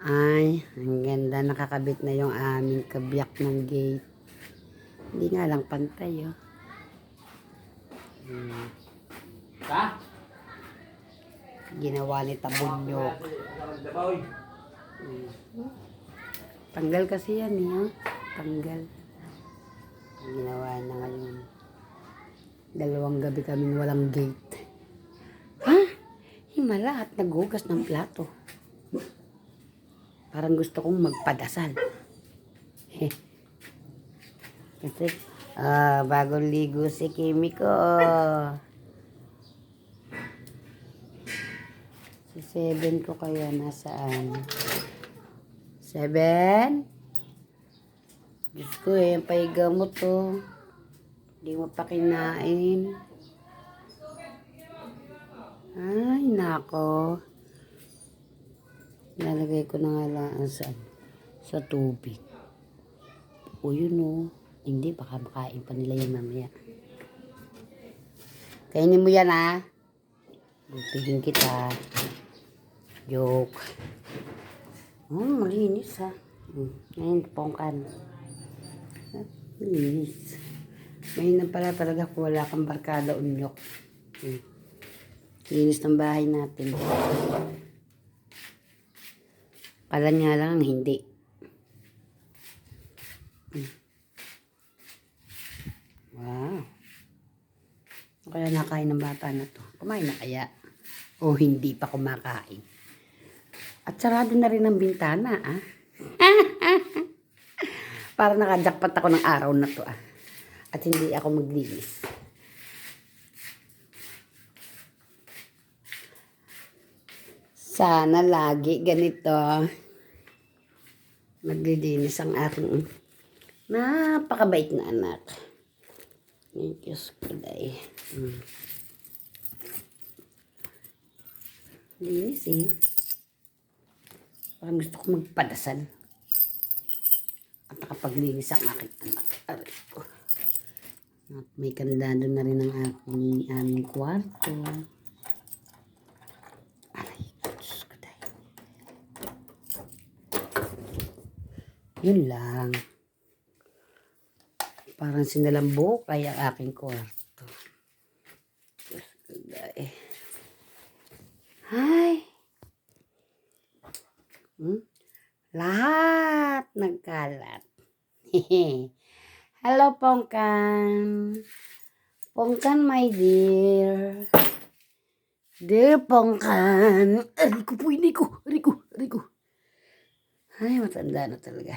Ay, ang ganda. Nakakabit na yung aming kabiyak ng gate. Hindi nga lang pantay, oh. Ha? Ginawa ni Tabunyok. Tanggal kasi yan, eh, oh. Tanggal. Ginawa na ngayon. 2 gabi kaming walang gate. Ha? Himala at naghugas ng plato. Parang gusto kong magpadasal. Kasi, bagong ligo si Kimiko. Si 7 ko kaya nasaan? 7? Diyos ko yung paiga mo to. Hindi mo pa kinain. Ay, nako. Nalagay ko na nga lang sa tubig. O yun o. Hindi, baka makain pa nila yan mamaya. Kainin mo yan ha. Bupigin kita. Joke. Malinis ha. Ngayon, pongkan. Malinis. Mahina pala talaga kung wala kang barkada unyok. Linis ng bahay natin. Kala niya lang hindi. Wow. Kaya nakain ng bata na to. Kumain na kaya? O hindi pa kumakain? At sarado na rin ang bintana, ah. Para nakajakpat ako ng araw na to, ah. At hindi ako maglinis. Sana lagi ganito. Maglilinis ang aking napakabait na anak. Thank you, Skuday. Linis eh. Parang gusto ko magpadasal. At nakapaglinis ang aking anak. Aray ko. At may kandado na rin ang aming kwarto. Aray ko, Skuday. Yun lang. Parang sinalambo kaya ang aking kwarto. Ay. Lahat nagkalat. Hello, Pongkan. Pongkan, my dear. Dear Pongkan. Aray ko po, hindi ko. Aray ko. Ay, matanda na talaga.